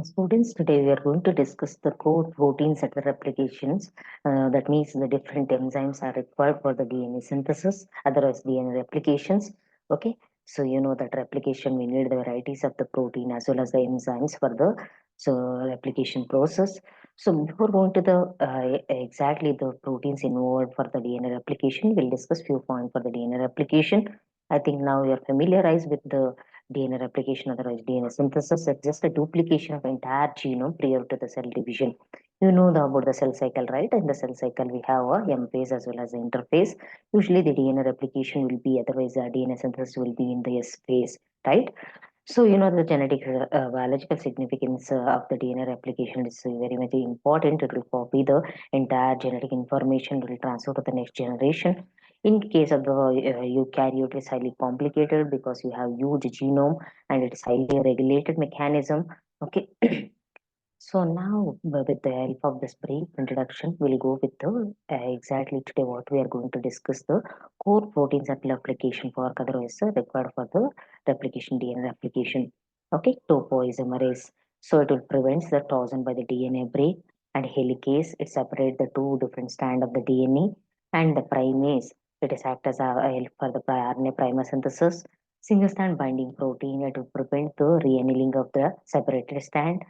Students, today we are going to discuss the core proteins at the replications. That means the different enzymes are required for the DNA synthesis, otherwise DNA replications. Okay, so you know that replication we need the varieties of the protein as well as the enzymes for the replication process. So before going to the exactly the proteins involved for the DNA replication, we'll discuss few points for the DNA replication. I think now you are familiarized with the DNA replication, otherwise DNA synthesis, is just a duplication of entire genome prior to the cell division. You know about the cell cycle, right? In the cell cycle, we have a M phase as well as the interphase. Usually, the DNA replication will be, otherwise, the DNA synthesis will be in the S phase, right? So, you know, the genetic biological significance of the DNA replication is very much important. It will copy the entire genetic information, it will transfer to the next generation. In case of the eukaryote, it's highly complicated because you have huge genome and it is highly regulated mechanism. Okay. So now, with the help of this brief introduction, we'll go with the exactly today what we are going to discuss the core proteins and replication for otherwise required for the replication DNA replication. Okay, topoisomerase. So it will prevent the torsion by the DNA break, and helicase it separate the two different strand of the DNA, and the primase it is act as a help for the RNA primer synthesis. Single strand binding protein it will prevent the reannealing of the separated strand,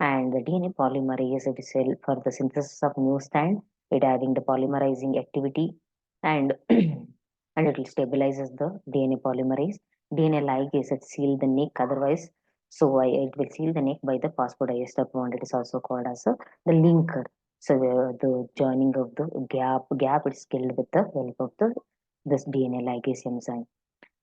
and the DNA polymerase it is help for the synthesis of new strand, it having the polymerizing activity, and and it will stabilizes the DNA polymerase. DNA ligase it seal the neck otherwise, so it will seal the neck by the phosphodiester bond. It is also called as the linker. So the joining of the gap is killed with the help of the this DNA ligase enzyme.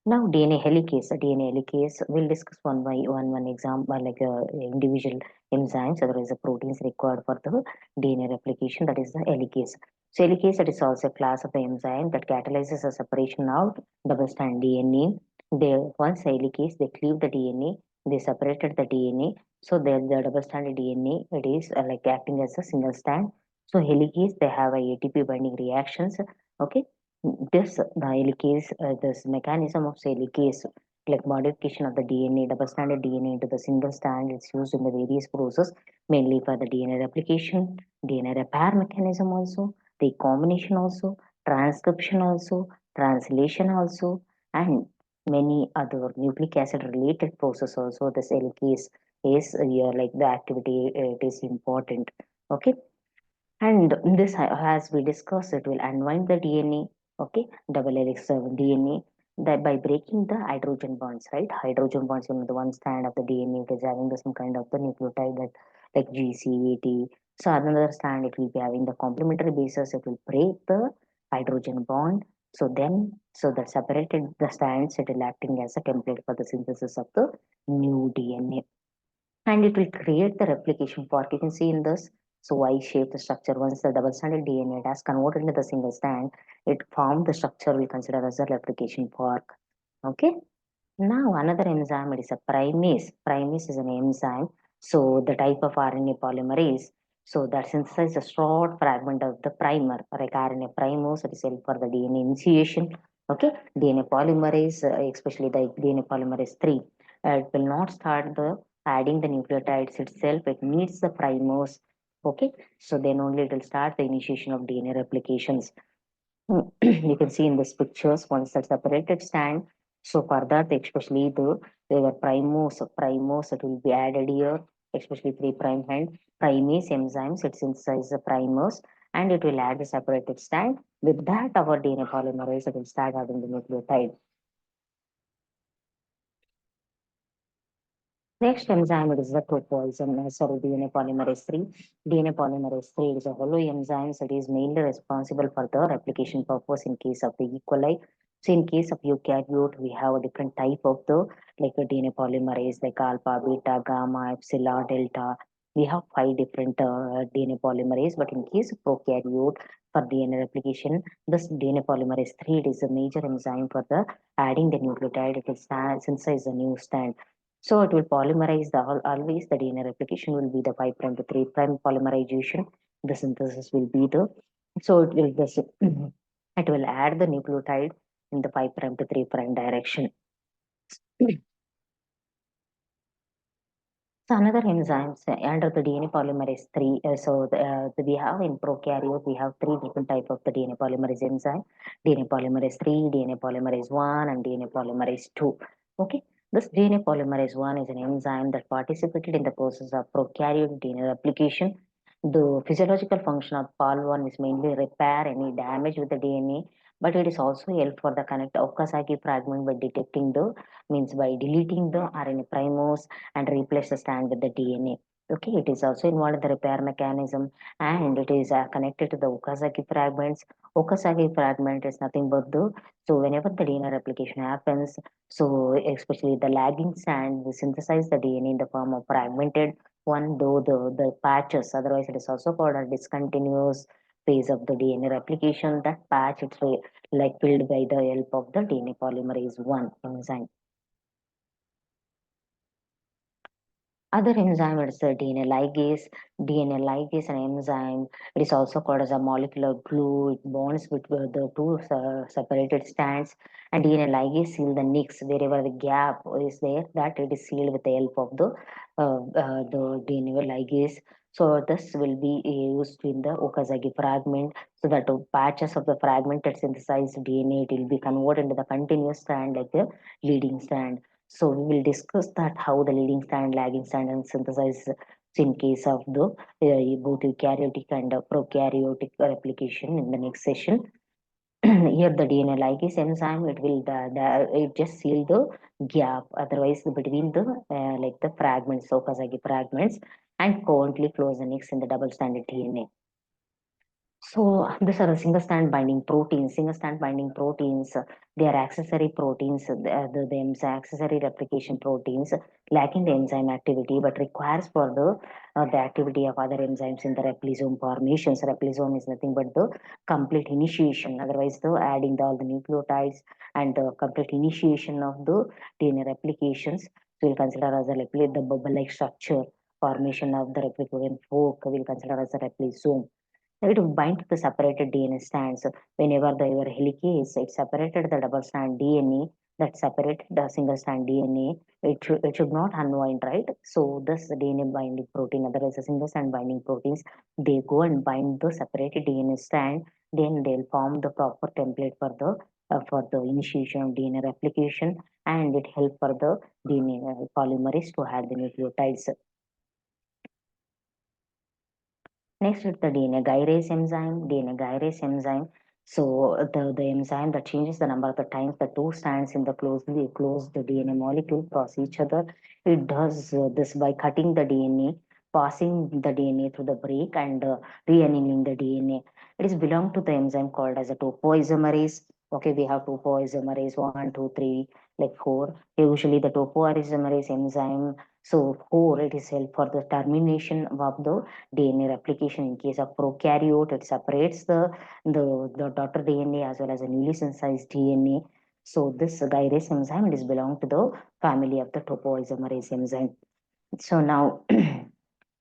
Now DNA helicase, we'll discuss one example like individual enzymes, otherwise the proteins required for the DNA replication, that is the helicase. So helicase that is also a class of the enzyme that catalyzes the separation of double strand DNA. They once helicase, they cleave the DNA, they separated the DNA. So the double stranded DNA it is like acting as a single strand. So helicase they have a ATP binding reactions. Okay, the helicase, this mechanism of helicase, like modification of the DNA, double-stranded DNA into the single strand, it's used in the various process, mainly for the DNA replication, DNA repair mechanism also, recombination also, transcription also, translation also, and many other nucleic acid related process also. This helicase is here, like the activity, it is important. Okay, and this, as we discussed, it will unwind the DNA, okay, double helix DNA, that by breaking the hydrogen bonds, right? Hydrogen bonds, you know, the one strand of the DNA it is having the, some kind of the nucleotide that like GCAT. So another strand it will be having the complementary bases. It will break the hydrogen bond. So then, so that separated the strands, it will acting as a template for the synthesis of the new DNA, and it will create the replication fork. You can see in this, so Y-shaped structure. Once the double-stranded DNA has converted into the single strand, it formed the structure we consider as a replication fork. Okay. Now another enzyme it is a primase. Primase is an enzyme. So the type of RNA polymerase. So that synthesizes a short fragment of the primer, like RNA primose. It is help for the DNA initiation. Okay, DNA polymerase, especially the DNA polymerase 3. It will not start the adding the nucleotides itself. It needs the primose. Okay, so then only it will start the initiation of DNA replications. You can see in these pictures once that separated stand. So for that, especially the primose it will be added here, especially three prime hand primase enzymes. It synthesizes the primers and it will add the separated stand. With that, our DNA polymerase it will start having the nucleotide. Next enzyme it is the topoisomerase, sorry, DNA polymerase 3. DNA polymerase 3 is a hollow enzyme that is mainly responsible for the replication purpose in case of the E. coli. So in case of eukaryote, we have a different type of the like a DNA polymerase like alpha, beta, gamma, epsilon, delta. We have five different DNA polymerase, but in case of prokaryote for DNA replication, this DNA polymerase 3 it is a major enzyme for the adding the nucleotide. It will synthesize a new strand, so it will polymerize the always the DNA replication will be the 5 prime to 3 prime polymerization. The synthesis will be the, so it will just it will add the nucleotide in the 5 prime to 3 prime direction. Some So another enzymes under the DNA polymerase 3. We have in prokaryote, we have three different type of the DNA polymerase enzyme: DNA polymerase 3, DNA polymerase 1, and DNA polymerase 2. Okay. This DNA polymerase 1 is an enzyme that participated in the process of prokaryote DNA replication. The physiological function of PAL1 is mainly repair any damage with the DNA, but it is also help for the connect Okazaki fragment by detecting the means by deleting the RNA primers and replace the strand with the DNA. Okay, it is also involved in the repair mechanism, and it is connected to the Okazaki fragments. Okazaki fragment is nothing but the so whenever the DNA replication happens, so especially the lagging strand will synthesize the DNA in the form of fragmented one, though the patches, otherwise it is also called a discontinuous phase of the DNA replication. That patch it's like filled by the help of the DNA polymerase 1 enzyme. Other enzyme is the DNA ligase. DNA ligase an enzyme. It is also called as a molecular glue. It bonds between the two separated strands. And DNA ligase seal the nicks wherever the gap is there. That it is sealed with the help of the DNA ligase. So this will be used in the Okazaki fragment. So that patches of the fragmented synthesized DNA it will be converted into the continuous strand like the leading strand. So we will discuss that how the leading strand, lagging strand, and synthesize in case of the both eukaryotic and prokaryotic replication in the next session. Here the DNA ligase enzyme it will it just seal the gap otherwise between the like the fragments, so Okazaki fragments, and currently flows the next in the double stranded DNA. So these are the single strand binding proteins. Single strand binding proteins, they are accessory proteins, accessory replication proteins lacking the enzyme activity but requires for the activity of other enzymes in the replisome formations. Replisome is nothing but the complete initiation. Otherwise, the adding all the nucleotides and the complete initiation of the DNA replications. So we'll consider as the bubble-like structure formation of the replicon fork. We'll consider as a replisome. It will bind to the separated DNA strands. Whenever the your helicase, it separated the double strand DNA that separated the single strand DNA. It should not unwind, right? So this DNA binding protein, otherwise the single strand binding proteins, they go and bind the separated DNA strand. Then they'll form the proper template for the initiation of DNA replication, and it help for the DNA polymerase to add the nucleotides. Next is the DNA gyrase enzyme. DNA gyrase enzyme. So the enzyme that changes the number of the times the two strands in the closely closed DNA molecule cross each other. It does this by cutting the DNA, passing the DNA through the break, and re-annealing the DNA. It is belong to the enzyme called as a topoisomerase. Okay, we have topoisomerase 1, 2, 3, like 4. Usually the topoisomerase enzyme. So 4, it is help for the termination of the DNA replication. In case of prokaryote, it separates the daughter DNA as well as a newly synthesized DNA. So this gyrase enzyme it is belong to the family of the topoisomerase enzyme. So now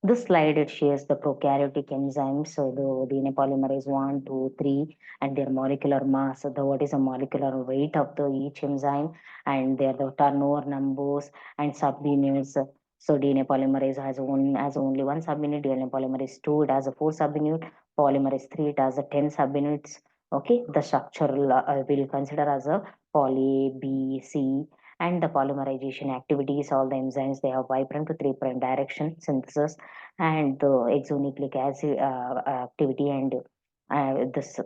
this slide it shares the prokaryotic enzymes. So the DNA polymerase 1, 2, 3, and their molecular mass. So the what is the molecular weight of the each enzyme, and their the turnover numbers and subunits. So DNA polymerase has only one subunit. DNA polymerase 2 it has a 4 subunit. Polymerase 3 it has a 10 subunits. Okay, the structural we'll consider as a poly B C, and the polymerization activities. All the enzymes they have 5' to 3' direction synthesis and the exonucleic acid activity, and this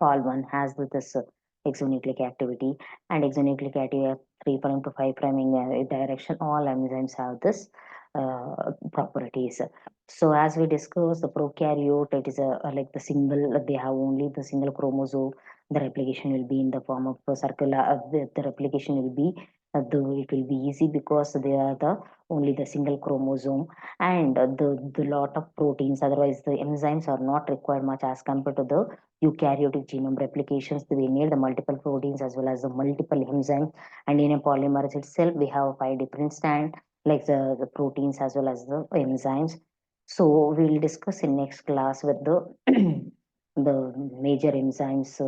Pol1 has this exonucleic activity, and exonucleic activity of 3' to 5' in direction. All enzymes have this properties. So as we discussed, the prokaryote, it is like the single, they have only the single chromosome. The replication will be in the form of a circular, the replication will be, it will be easy because they are the only the single chromosome, and the lot of proteins. Otherwise, the enzymes are not required much as compared to the eukaryotic genome replications. We need the multiple proteins as well as the multiple enzymes. And in a polymerase itself, we have 5 different strands, like the proteins as well as the enzymes. So we'll discuss in next class with the the major enzymes,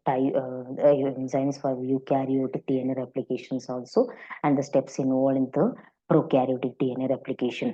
enzymes for eukaryotic DNA replications also, and the steps involved in the prokaryotic DNA replication.